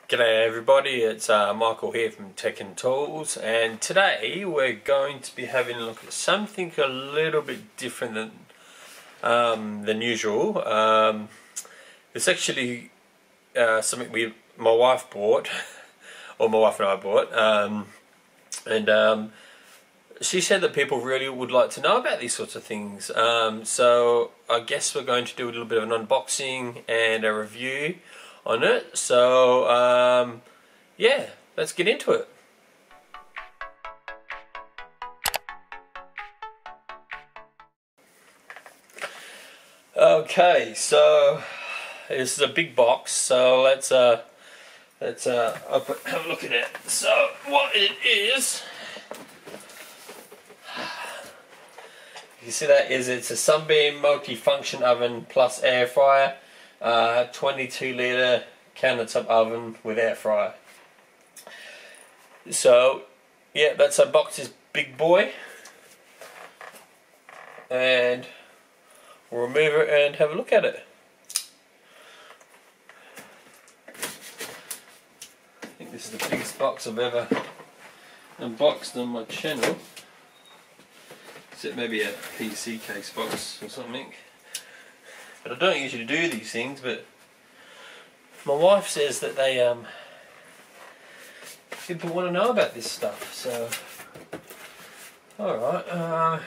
G'day everybody, it's Michael here from Tech.tools, and today we're going to be having a look at something a little bit different than usual. It's actually something my wife bought, or my wife and I bought, and she said that people really would like to know about these sorts of things. So I guess we're going to do a little bit of an unboxing and a review on it. So yeah, let's get into it. Okay, so this is a big box, so let's have a look at it. So what it is, you see that it's a Sunbeam multi-function oven plus air fryer, 22 litre countertop oven with air fryer. So yeah, that's Unbox's big boy, and we'll remove it and have a look at it. I think this is the biggest box I've ever unboxed on my channel, except maybe a PC case box or something. But I don't usually do these things, but my wife says that people want to know about this stuff, so alright.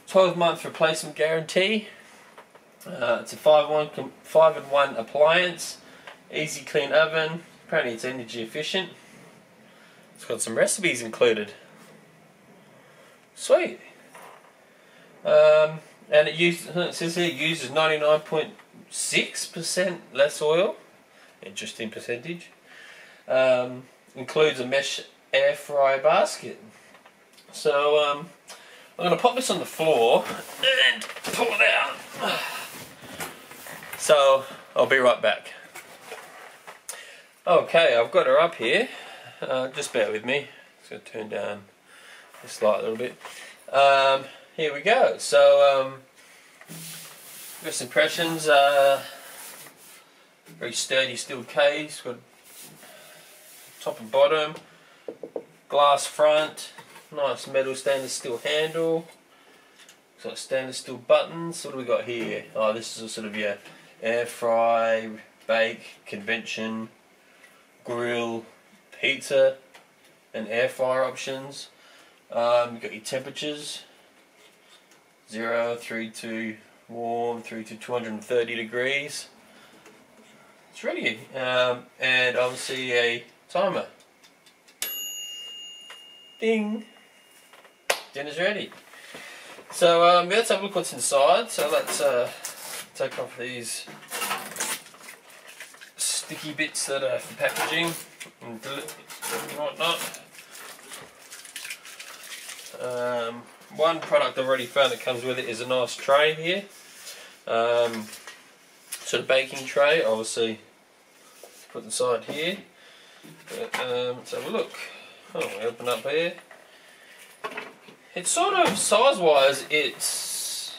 12-month replacement guarantee. It's a 5-in-1 appliance, easy clean oven. Apparently it's energy efficient. It's got some recipes included. Sweet. And it says here it uses 99.6% less oil. Interesting percentage. Includes a mesh air fryer basket. So I'm going to pop this on the floor and pull it out. So I'll be right back. Okay, I've got her up here. Just bear with me. Just going to turn down this light a little bit. Here we go. So first impressions, very sturdy steel case, got top and bottom, glass front, nice metal stainless steel handle, it's got stainless steel buttons. What do we got here? Oh, this is sort of your air fry, bake, convection, grill, pizza and air fryer options. You've got your temperatures, 0 through to warm through to 230 degrees. It's ready, and obviously a timer. Ding! Dinner's ready. So let's have a look what's inside. So let's take off these sticky bits that are for packaging and whatnot. One product I've already found that comes with it is a nice tray here. Sort of baking tray, obviously put inside here. But, let's have a look. Oh, we open up here. It's sort of, size-wise, it's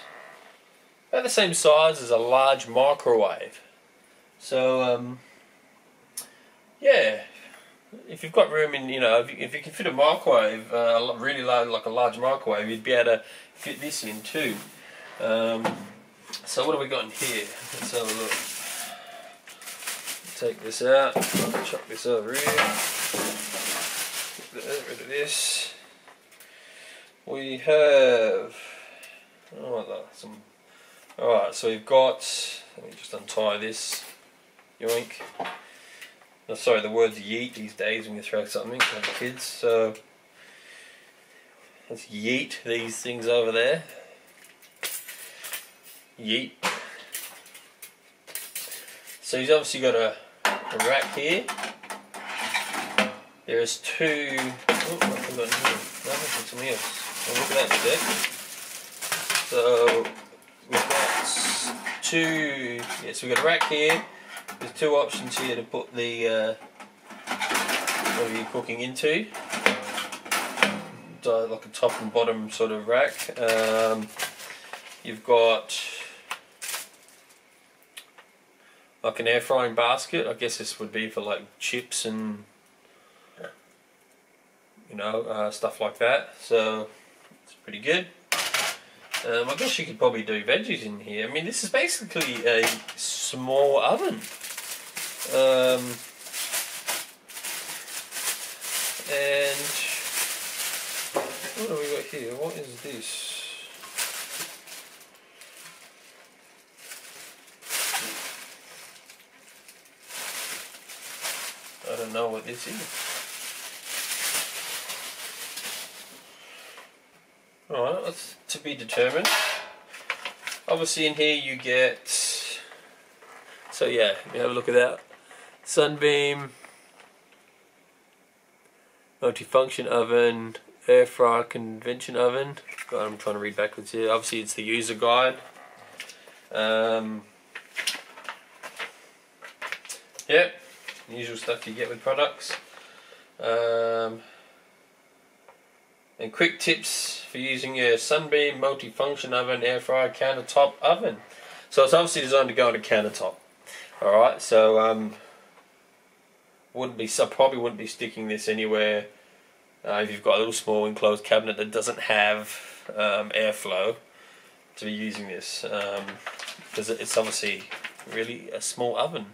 about the same size as a large microwave. So, yeah. If you've got room in, if you can fit a microwave, really large, like a large microwave, you'd be able to fit this in too. So what have we got in here? Let's have a look. Take this out, chuck this over here, get rid of this. We have, alright, so we've got, let me just untie this, yoink. Oh, sorry, the word's yeet these days when you throw something at the kids, so let's yeet these things over there. Yeet. So he's obviously got a rack here. There's two, oh, I forgot here. No, that's something else. I'll look at that in a sec. So we've got two, yes, we've got a rack here. There's two options here to put the whatever you're cooking into, like a top and bottom sort of rack. You've got like an air frying basket. I guess this would be for like chips and stuff like that. So it's pretty good. I guess you could probably do veggies in here. I mean, this is basically a small oven. And what do we got here? What is this? I don't know what this is. Alright, that's to be determined. Obviously in here you get, so yeah, you have a look at that. Sunbeam, multifunction oven, air fryer convection oven. God, I'm trying to read backwards here. Obviously it's the user guide. Yep, usual stuff you get with products. And quick tips for using your Sunbeam multifunction oven, air fryer, countertop oven. So it's obviously designed to go on a countertop. Alright, so probably wouldn't be sticking this anywhere if you've got a little small enclosed cabinet that doesn't have airflow to be using this, because it's obviously really a small oven.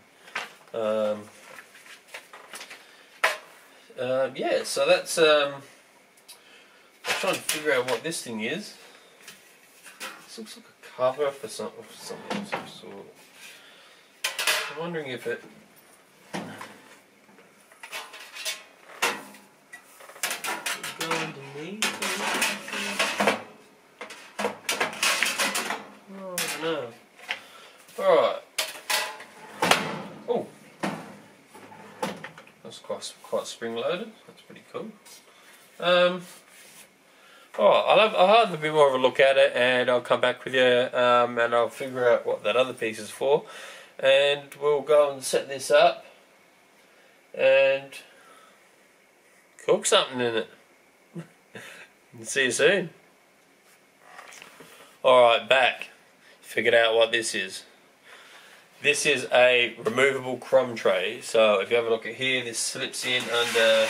Yeah, so that's I'm trying to figure out what this thing is. This looks like a cover for something of some sort. I'm wondering if it go underneath. Oh, I don't know. Alright. Oh, that's quite spring loaded. That's pretty cool. Alright, I'll have a bit more of a look at it, and I'll come back with you, and I'll figure out what that other piece is for, and we'll go and set this up and cook something in it. And see you soon. Alright, back. Figured out what this is. This is a removable crumb tray. So if you have a look at here, this slips in under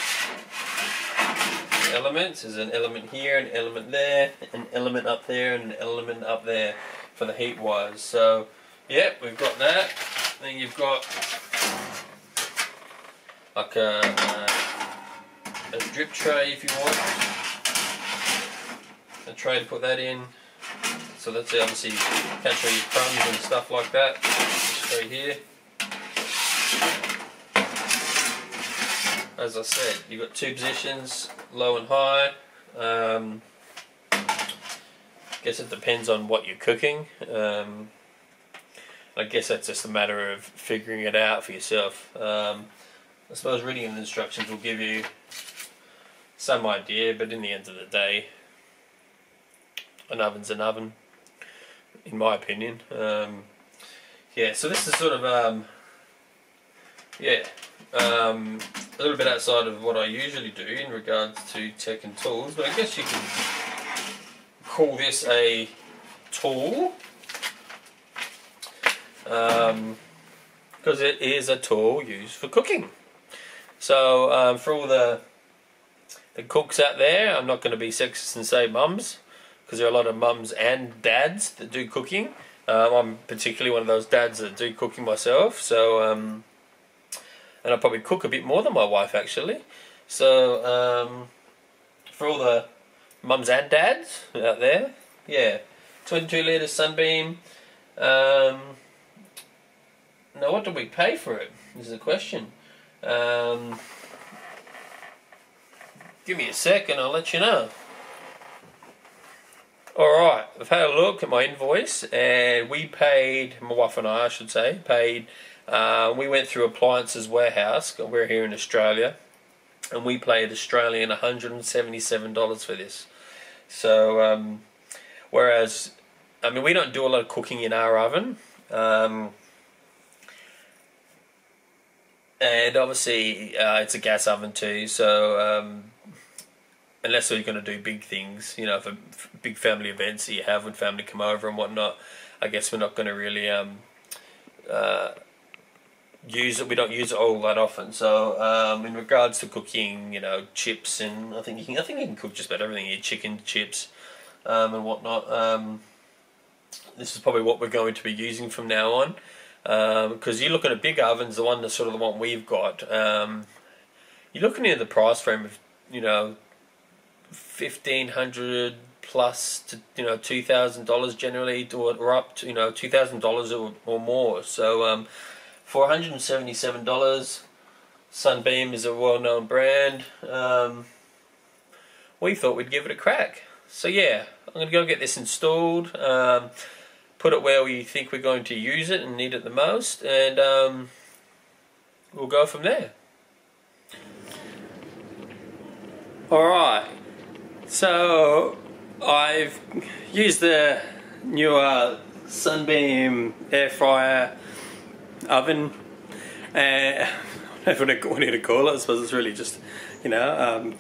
elements. There's an element here, an element there, an element up there, and an element up there for the heat wires. So yep, we've got that. Then you've got like a drip tray if you want, a tray to put that in. So that's obviously catch all your crumbs and stuff like that. This tray here. As I said, you've got two positions, low and high. Guess it depends on what you're cooking. I guess that's just a matter of figuring it out for yourself. I suppose reading the instructions will give you some idea, but in the end of the day, an oven's an oven, in my opinion. Yeah, so this is sort of a little bit outside of what I usually do in regards to tech and tools, but I guess you can call this a tool, because it is a tool used for cooking. So for all the cooks out there, I'm not going to be sexist and say mums, because there are a lot of mums and dads that do cooking. I'm particularly one of those dads that do cooking myself, so and I probably cook a bit more than my wife actually. So for all the mums and dads out there, yeah, 22 litre Sunbeam. Now what do we pay for it is the question. Give me a sec and I'll let you know. Alright, I've had a look at my invoice, and we paid, my wife and I should say, paid, we went through Appliances Warehouse, we're here in Australia, and we paid Australian $177 for this. So, whereas, I mean, we don't do a lot of cooking in our oven, and obviously it's a gas oven too, so unless you're going to do big things, you know, for big family events that you have when family come over and whatnot, I guess we're not going to really use it. We don't use it all that often. So in regards to cooking, you know, chips, and I think you can cook just about everything here, chicken, chips, and whatnot. This is probably what we're going to be using from now on, because you're looking at big ovens, the one we've got. You're looking at the price frame of, you know, $1,500 plus to, you know, $2,000 generally, or up to, you know, $2,000 or more. So for $177, Sunbeam is a well-known brand. We thought we'd give it a crack. So yeah, I'm going to go get this installed, put it where we think we're going to use it and need it the most, and we'll go from there. Alright, so I've used the newer Sunbeam air fryer oven, and I don't know what to call it. I suppose it's really just, you know,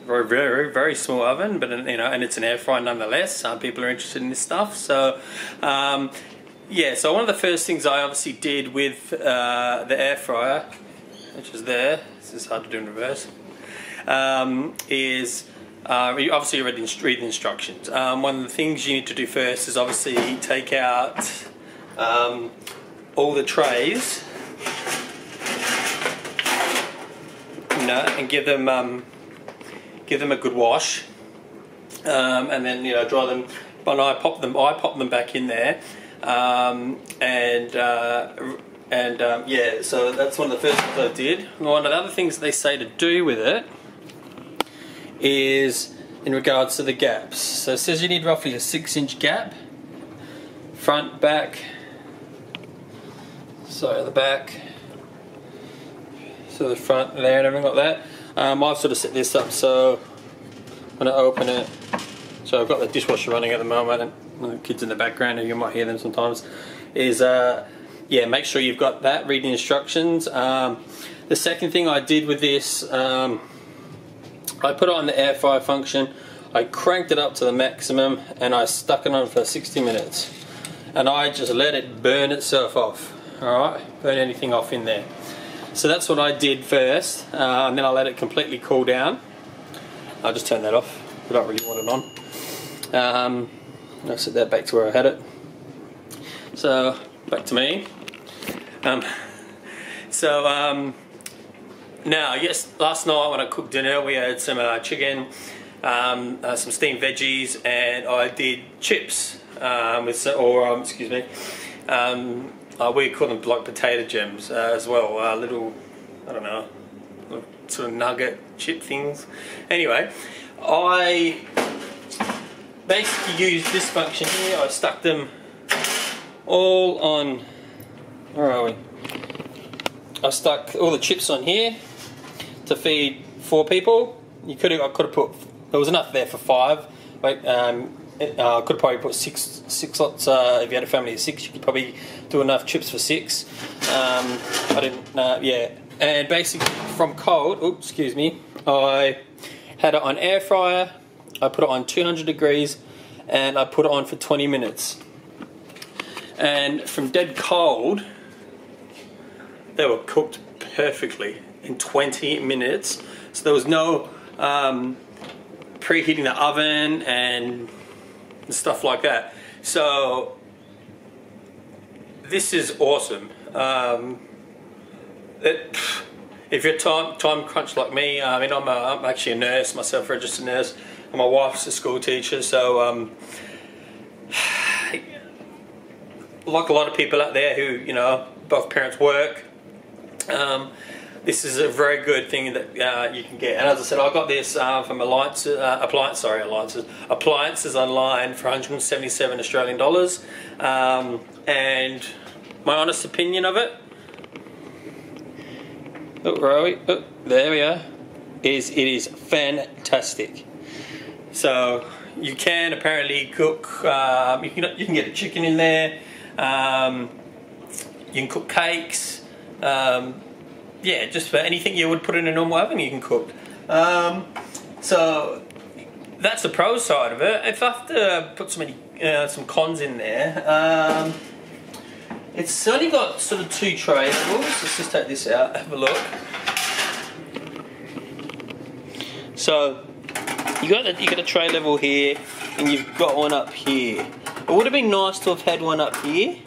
very small oven, but you know, and it's an air fryer nonetheless. Some people are interested in this stuff, so yeah. So one of the first things I obviously did with the air fryer, which is there, this is hard to do in reverse, is you obviously read the instructions. One of the things you need to do first is obviously take out all the trays, you know, and give them a good wash, and then, you know, dry them. But I pop them back in there, yeah. So that's one of the first things I did. One of the other things they say to do with it is in regards to the gaps. So it says you need roughly a 6-inch gap, front, back. So the back, so the front there and everything like that. I've sort of set this up so when I open it, so I've got the dishwasher running at the moment, and the kids in the background, and you might hear them sometimes, is yeah, make sure you've got that, read the instructions. The second thing I did with this, I put it on the air fryer function, I cranked it up to the maximum, and I stuck it on for 60 minutes. And I just let it burn itself off, alright? Burn anything off in there. So that's what I did first, and then I let it completely cool down. I'll just turn that off, I don't really want it on. I'll set that back to where I had it. So, back to me. Now, yes, last night when I cooked dinner we had some chicken, some steamed veggies, and I did chips, excuse me, we call them like potato gems as well, little, I don't know, little sort of nugget chip things. Anyway, I basically used this function here. I stuck them all on, where are we? I stuck all the chips on here to feed 4 people. I could have put, there was enough there for 5. But, I could have probably put six lots. If you had a family of 6, you could probably do enough chips for 6. I didn't. Yeah. And basically, from cold. Oops, excuse me. I had it on air fryer. I put it on 200 degrees, and I put it on for 20 minutes. And from dead cold, they were cooked perfectly in 20 minutes. So there was no preheating the oven and stuff like that. So this is awesome. If you're time crunched like me, I mean, I'm actually a nurse myself, registered nurse, and my wife's a school teacher. So like a lot of people out there who, you know, both parents work, this is a very good thing that you can get. And as I said, I got this from Appliances online for 177 Australian dollars. And my honest opinion of it, where are we? Oh, there we are. It is fantastic. So you can apparently cook. You can get a chicken in there. You can cook cakes. Yeah, just for anything you would put in a normal oven, you can cook. So that's the pro side of it. If I have to put some cons in there, It's only got sort of 2 tray levels. Let's just take this out, have a look. So you got a tray level here, and you've got one up here. It would have been nice to have had one up here,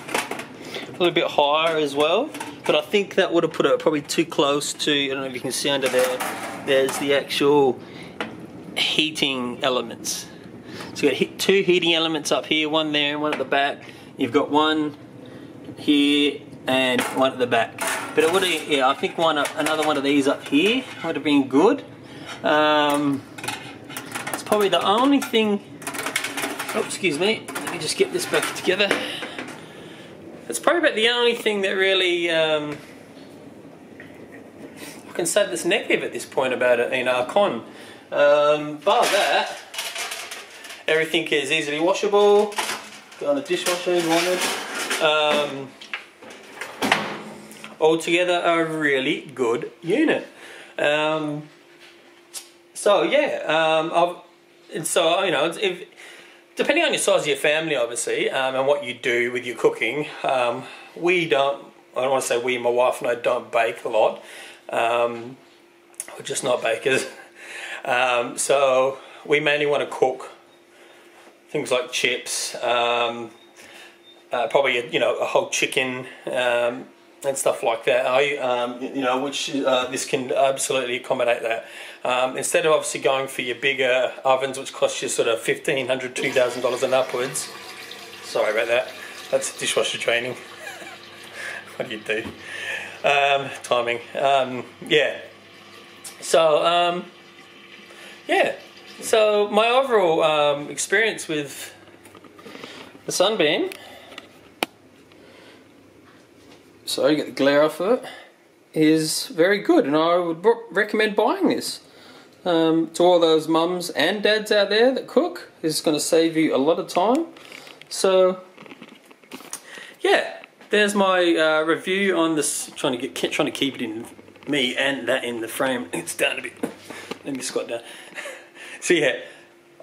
a little bit higher as well. But I think that would have put it probably too close to. I don't know if you can see under there. There's the actual heating elements. So you've got 2 heating elements up here, one there and one at the back. You've got one here and one at the back. But it would have, yeah, I think another one of these up here would have been good. It's probably the only thing. Oh, excuse me. Let me just get this back together. It's probably about the only thing that really I can say that's negative at this point about it in our con. Bar that, everything is easily washable. Go on the dishwasher if you wanted. Altogether, a really good unit. So yeah, so you know, if depending on your size of your family, obviously, and what you do with your cooking, we don't. I don't want to say we. My wife and I don't bake a lot. We're just not bakers. So we mainly want to cook things like chips, probably a whole chicken and stuff like that. Which this can absolutely accommodate that. Instead of obviously going for your bigger ovens, which cost you sort of $1,500, $2,000 and upwards. Sorry about that. That's dishwasher training. What do you do? Timing. Yeah. So yeah. So my overall experience with the Sunbeam. Sorry, get the glare off of it. Is very good, and I would recommend buying this. To all those mums and dads out there that cook, this is going to save you a lot of time. So, yeah, there's my review on this. Trying to keep it in me and that in the frame. It's down a bit. Let me squat down. So yeah,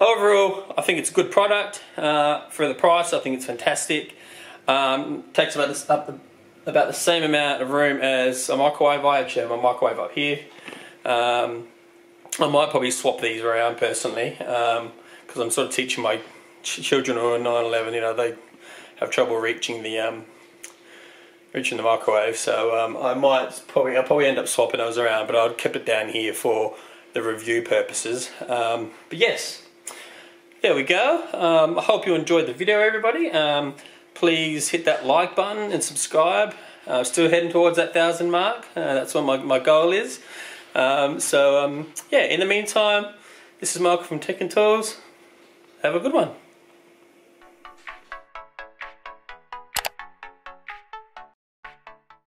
overall, I think it's a good product for the price. I think it's fantastic. Takes about the same amount of room as a microwave. I actually have my microwave up here. I might probably swap these around personally, because I'm sort of teaching my children who are 9, 11. They have trouble reaching the microwave. So I'll probably end up swapping those around. But I've kept it down here for the review purposes. But yes, there we go. I hope you enjoyed the video, everybody. Please hit that like button and subscribe. Still heading towards that 1,000 mark. That's what my goal is. Yeah, in the meantime, this is Michael from Tech and Tools. Have a good one.